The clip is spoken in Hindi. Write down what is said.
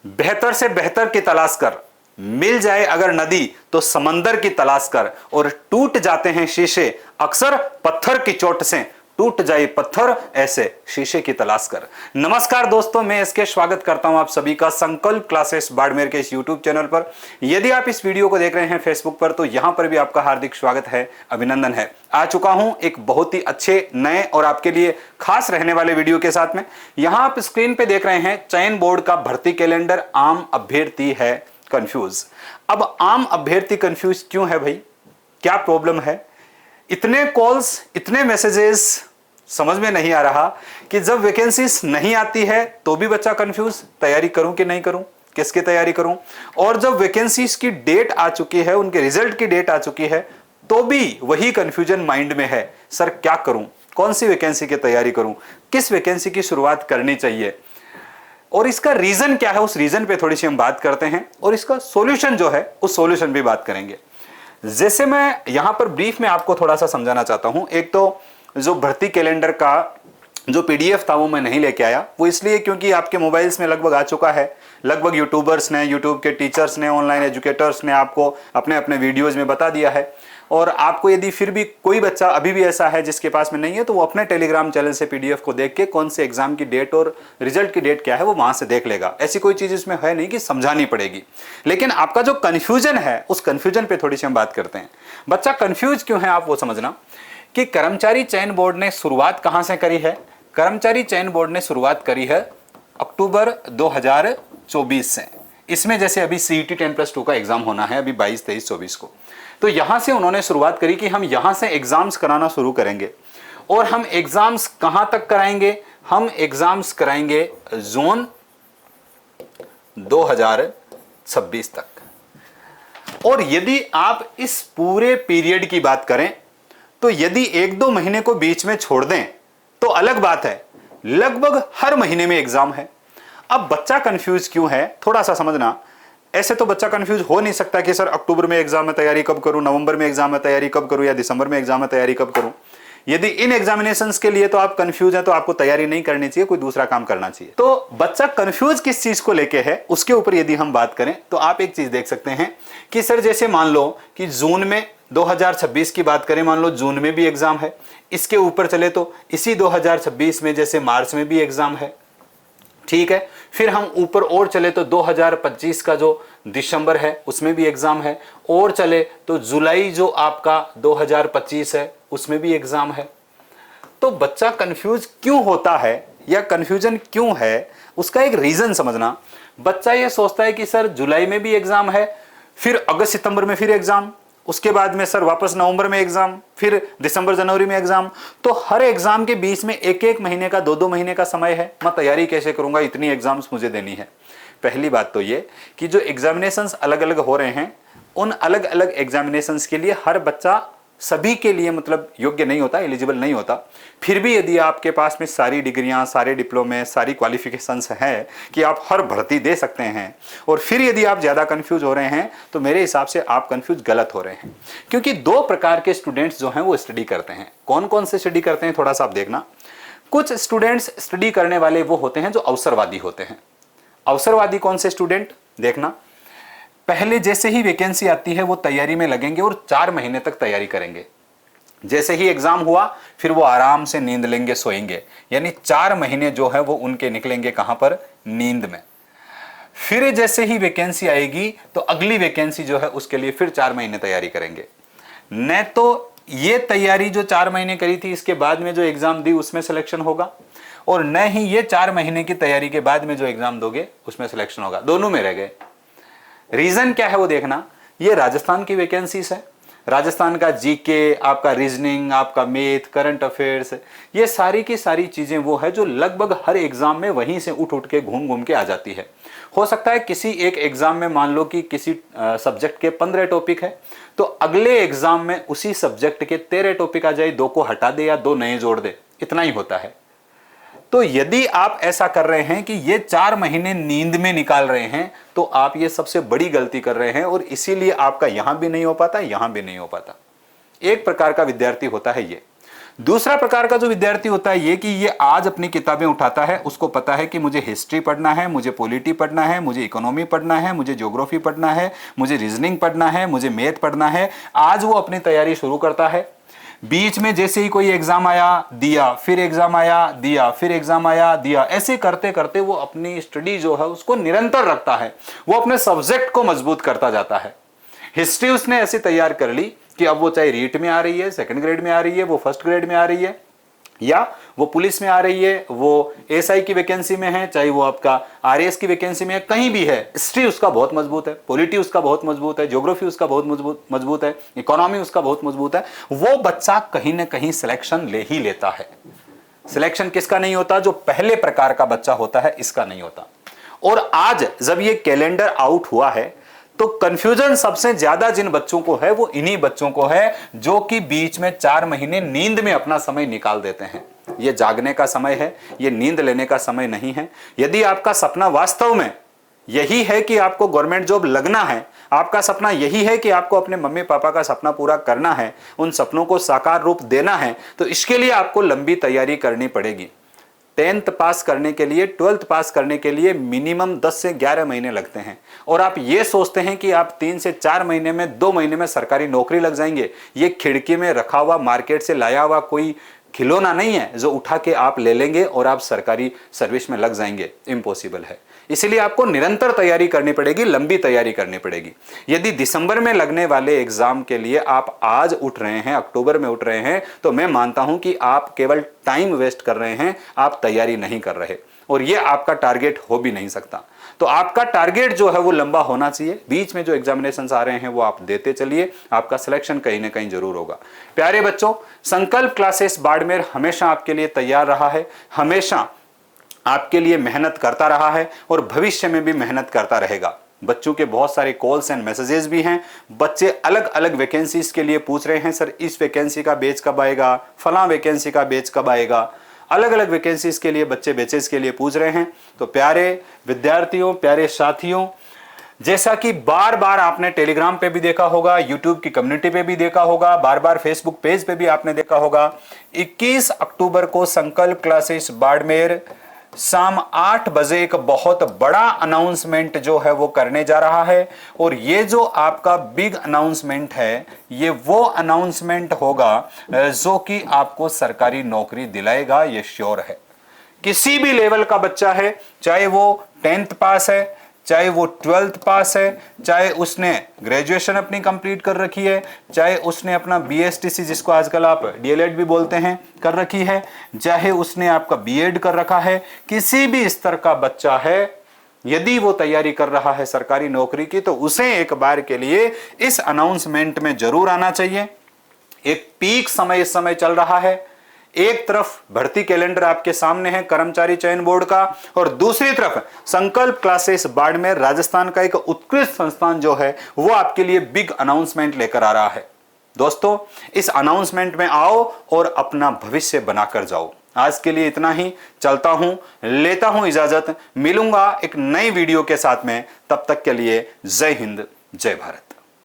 बेहतर से बेहतर की तलाश कर, मिल जाए अगर नदी तो समंदर की तलाश कर, और टूट जाते हैं शीशे अक्सर पत्थर की चोट से, टूट जाए पत्थर ऐसे शीशे की तलाश कर। नमस्कार दोस्तों, मैं इसके स्वागत करता हूं आप सभी का संकल्प क्लासेस बाड़मेर के इस यूट्यूब चैनल पर। यदि आप इस वीडियो को देख रहे हैं फेसबुक पर तो यहां पर भी आपका हार्दिक स्वागत है, अभिनंदन है। आ चुका हूं एक बहुत ही अच्छे नए और आपके लिए खास रहने वाले वीडियो के साथ में। यहां आप स्क्रीन पे देख रहे हैं चयन बोर्ड का भर्ती कैलेंडर, आम अभ्यर्थी है कंफ्यूज। अब आम अभ्यर्थी कंफ्यूज क्यों है भाई, क्या प्रॉब्लम है? इतने कॉल्स, इतने मैसेजेस, समझ में नहीं आ रहा कि जब वैकेंसीज नहीं आती है तो भी बच्चा कंफ्यूज, तैयारी करूं कि नहीं करूं, किसकी तैयारी करूं, और जब वैकेंसीज की डेट आ चुकी है, उनके रिजल्ट की डेट आ चुकी है तो भी वही कंफ्यूजन माइंड में है। सर क्या करूं, कौन सी वैकेंसी की तैयारी करूं, किस वैकेंसी की शुरुआत करनी चाहिए, और इसका रीजन क्या है, उस रीजन पे थोड़ी सी हम बात करते हैं, और इसका सॉल्यूशन जो है उस सॉल्यूशन भी बात करेंगे। जैसे मैं यहां पर ब्रीफ में आपको थोड़ा सा समझाना चाहता हूं। एक तो जो भर्ती कैलेंडर का जो पीडीएफ था वो मैं नहीं लेके आया, वो इसलिए क्योंकि आपके मोबाइल्स में लगभग आ चुका है। लगभग यूट्यूबर्स ने, यूट्यूब के टीचर्स ने, ऑनलाइन एजुकेटर्स ने आपको अपने अपने वीडियोज में बता दिया है। और आपको यदि फिर भी कोई बच्चा अभी भी ऐसा है जिसके पास में नहीं है तो वो अपने टेलीग्राम चैनल से पीडीएफ को देख के कौन से एग्जाम की डेट और रिजल्ट की डेट क्या है वो वहां से देख लेगा। ऐसी कोई चीज इसमें है नहीं कि समझानी पड़ेगी। लेकिन आपका जो कंफ्यूजन है उस कंफ्यूजन पे थोड़ी सी हम बात करते हैं। बच्चा कंफ्यूज क्यों है आप वो समझना कि कर्मचारी चयन बोर्ड ने शुरुआत कहां से करी है। कर्मचारी चयन बोर्ड ने शुरुआत करी है अक्टूबर 2024 से। इसमें जैसे अभी सीईटी 10+2 का एग्जाम होना है अभी 22, 23, 24 को, तो यहां से उन्होंने शुरुआत करी कि हम यहां से एग्जाम्स कराना शुरू करेंगे। और हम एग्जाम्स कहां तक कराएंगे? हम एग्जाम्स कराएंगे जोन 2026 तक। और यदि आप इस पूरे पीरियड की बात करें तो यदि 1-2 महीने को बीच में छोड़ दें तो अलग बात है, लगभग हर महीने में एग्जाम है। अब बच्चा कंफ्यूज क्यों है थोड़ा सा समझना। ऐसे तो बच्चा कंफ्यूज हो नहीं सकता कि सर अक्टूबर में एग्जाम में तैयारी कब करूं, नवंबर में एग्जाम में तैयारी कब करूं, या दिसंबर में एग्जाम में तैयारी कब करूं। यदि इन एग्जामिनेशंस के लिए तो आप कंफ्यूज हैं तो आपको तैयारी नहीं करनी चाहिए, कोई दूसरा काम करना चाहिए। तो बच्चा कंफ्यूज किस चीज को लेके है उसके ऊपर यदि हम बात करें तो आप एक चीज देख सकते हैं कि सर जैसे मान लो कि जून में 2026 की बात करें, मान लो जून में भी एग्जाम है। इसके ऊपर चले तो इसी 2026 में जैसे मार्च में भी एग्जाम है, ठीक है। फिर हम ऊपर और चले तो 2025 का जो दिसंबर है उसमें भी एग्जाम है, और चले तो जुलाई जो आपका 2025 है उसमें भी एग्जाम है। तो बच्चा कंफ्यूज क्यों होता है या कंफ्यूजन क्यों है उसका एक रीजन समझना। बच्चा ये सोचता है कि सर जुलाई में भी एग्जाम है, फिर अगस्त सितंबर में फिर एग्जाम, उसके बाद में सर वापस नवंबर में एग्जाम, फिर दिसंबर जनवरी में एग्जाम। तो हर एग्जाम के बीच में 1-1 महीने का, 2-2 महीने का समय है। मैं तैयारी कैसे करूंगा, इतनी एग्जाम्स मुझे देनी है। पहली बात तो ये कि जो एग्जामिनेशंस अलग अलग हो रहे हैं उन अलग अलग एग्जामिनेशंस के लिए हर बच्चा सभी के लिए मतलब योग्य नहीं होता, एलिजिबल नहीं होता। फिर भी यदि आपके पास में सारी डिग्रियां, सारे डिप्लोमे, सारी क्वालिफिकेशंस हैं कि आप हर भर्ती दे सकते हैं, और फिर यदि आप ज़्यादा कंफ्यूज हो रहे हैं तो मेरे हिसाब से आप कंफ्यूज गलत हो रहे हैं। क्योंकि 2 प्रकार के स्टूडेंट्स जो हैं वो स्टडी करते हैं। कौन कौन से स्टडी करते हैं थोड़ा सा आप देखना। कुछ स्टूडेंट्स स्टडी करने वाले वो होते हैं जो अवसरवादी होते हैं। अवसरवादी कौन से स्टूडेंट देखना, पहले जैसे ही वैकेंसी आती है वो तैयारी में लगेंगे और 4 महीने तक तैयारी करेंगे। जैसे ही एग्जाम हुआ फिर वो आराम से नींद लेंगे, सोएंगे, यानी 4 महीने जो है वो उनके निकलेंगे कहां पर, नींद में। फिर जैसे ही वैकेंसी आएगी तो अगली वैकेंसी जो है उसके लिए फिर 4 महीने तैयारी करेंगे। न तो ये तैयारी जो 4 महीने करी थी इसके बाद में जो एग्जाम दी उसमें सिलेक्शन होगा, और न ही ये 4 महीने की तैयारी के बाद में जो एग्जाम दोगे उसमें सिलेक्शन होगा, दोनों में रह गए। रीजन क्या है वो देखना। ये राजस्थान की वैकेंसीज है, राजस्थान का जीके, आपका रीजनिंग, आपका मैथ, करंट अफेयर्स, ये सारी की सारी चीजें वो है जो लगभग हर एग्जाम में वहीं से उठ उठ के घूम घूम के आ जाती है। हो सकता है किसी एक एग्जाम में मान लो कि किसी सब्जेक्ट के 15 टॉपिक है तो अगले एग्जाम में उसी सब्जेक्ट के 13 टॉपिक आ जाए, 2 को हटा दे या 2 नए जोड़ दे, इतना ही होता है। तो यदि आप ऐसा कर रहे हैं कि ये 4 महीने नींद में निकाल रहे हैं तो आप ये सबसे बड़ी गलती कर रहे हैं, और इसीलिए आपका यहां भी नहीं हो पाता, यहां भी नहीं हो पाता। एक प्रकार का विद्यार्थी होता है ये। दूसरा प्रकार का जो विद्यार्थी होता है ये कि ये आज अपनी किताबें उठाता है, उसको पता है कि मुझे हिस्ट्री पढ़ना है, मुझे पॉलिटी पढ़ना है, मुझे इकोनॉमी पढ़ना है, मुझे ज्योग्राफी पढ़ना है, मुझे रीजनिंग पढ़ना है, मुझे मैथ पढ़ना है। आज वो अपनी तैयारी शुरू करता है। बीच में जैसे ही कोई एग्जाम आया दिया, फिर एग्जाम आया दिया, फिर एग्जाम आया दिया, ऐसे करते करते वो अपनी स्टडी जो है उसको निरंतर रखता है, वो अपने सब्जेक्ट को मजबूत करता जाता है। हिस्ट्री उसने ऐसी तैयार कर ली कि अब वो चाहे रीट में आ रही है, सेकंड ग्रेड में आ रही है, वो फर्स्ट ग्रेड में आ रही है, या वो पुलिस में आ रही है, वो एसआई की वैकेंसी में है, चाहे वो आपका आरएएस की वैकेंसी में है, कहीं भी है, हिस्ट्री उसका बहुत मजबूत है, पॉलिटी उसका बहुत मजबूत है, ज्योग्राफी उसका बहुत मजबूत है, इकोनॉमी उसका बहुत मजबूत है। वो बच्चा कहीं ना कहीं सिलेक्शन ले ही लेता है। सिलेक्शन किसका नहीं होता? जो पहले प्रकार का बच्चा होता है, इसका नहीं होता। और आज जब ये कैलेंडर आउट हुआ है तो कंफ्यूजन सबसे ज्यादा जिन बच्चों को है वो इन्हीं बच्चों को है जो कि बीच में 4 महीने नींद में अपना समय निकाल देते हैं। ये जागने का समय है, ये नींद लेने का समय नहीं है। यदि आपका सपना वास्तव में यही है कि आपको गवर्नमेंट जॉब लगना है, आपका सपना यही है कि आपको अपने मम्मी पापा का सपना पूरा करना है, उन सपनों को साकार रूप देना है, तो इसके लिए आपको लंबी तैयारी करनी पड़ेगी। 10th पास करने के लिए, 12th पास करने के लिए मिनिमम 10 से 11 महीने लगते हैं। और आप ये सोचते हैं कि आप 3 से 4 महीने में, 2 महीने में सरकारी नौकरी लग जाएंगे। ये खिड़की में रखा हुआ, मार्केट से लाया हुआ कोई खिलौना नहीं है जो उठा के आप ले लेंगे और आप सरकारी सर्विस में लग जाएंगे। इम्पॉसिबल है। इसलिए आपको निरंतर तैयारी करनी पड़ेगी, लंबी तैयारी करनी पड़ेगी। यदि दिसंबर में लगने वाले एग्जाम के लिए आप आज उठ रहे हैं, अक्टूबर में उठ रहे हैं, तो मैं मानता हूं कि आप केवल टाइम वेस्ट कर रहे हैं, आप तैयारी नहीं कर रहे, और यह आपका टारगेट हो भी नहीं सकता। तो आपका टारगेट जो है वो लंबा होना चाहिए। बीच में जो एग्जामिनेशंस आ रहे हैं वो आप देते चलिए, आपका सिलेक्शन कहीं ना कहीं जरूर होगा। प्यारे बच्चों, संकल्प क्लासेस बाड़मेर हमेशा आपके लिए तैयार रहा है, हमेशा आपके लिए मेहनत करता रहा है और भविष्य में भी मेहनत करता रहेगा। बच्चों के बहुत सारे कॉल्स एंड मैसेजेस भी हैं। बच्चे अलग अलग वैकेंसीज के लिए पूछ रहे हैं, सर इस वैकेंसी का बैच कब आएगा, फलां वैकेंसी का बैच कब आएगा। अलग अलग वैकेंसीज के लिए बच्चे बैचेस के लिए पूछ रहे हैं। तो प्यारे विद्यार्थियों, प्यारे साथियों, जैसा कि बार बार आपने टेलीग्राम पे भी देखा होगा, यूट्यूब की कम्युनिटी पे भी देखा होगा, बार बार फेसबुक पेज पे भी आपने देखा होगा, 21 अक्टूबर को संकल्प क्लासेस बाड़मेर शाम 8 बजे एक बहुत बड़ा अनाउंसमेंट जो है वो करने जा रहा है। और ये जो आपका बिग अनाउंसमेंट है, ये वो अनाउंसमेंट होगा जो कि आपको सरकारी नौकरी दिलाएगा, ये श्योर है। किसी भी लेवल का बच्चा है, चाहे वो 10th पास है, चाहे वो 12th पास है, चाहे उसने ग्रेजुएशन अपनी कंप्लीट कर रखी है, चाहे उसने अपना बीएसटीसी, जिसको आजकल आप डीएलएड भी बोलते हैं, कर रखी है, चाहे उसने आपका बीएड कर रखा है, किसी भी स्तर का बच्चा है, यदि वो तैयारी कर रहा है सरकारी नौकरी की, तो उसे एक बार के लिए इस अनाउंसमेंट में जरूर आना चाहिए। एक पीक समय इस समय चल रहा है। एक तरफ भर्ती कैलेंडर आपके सामने है कर्मचारी चयन बोर्ड का, और दूसरी तरफ संकल्प क्लासेस बाड़मेर राजस्थान का एक उत्कृष्ट संस्थान जो है वो आपके लिए बिग अनाउंसमेंट लेकर आ रहा है। दोस्तों, इस अनाउंसमेंट में आओ और अपना भविष्य बनाकर जाओ। आज के लिए इतना ही, चलता हूं, लेता हूं इजाजत। मिलूंगा एक नई वीडियो के साथ में, तब तक के लिए जय हिंद, जय भारत।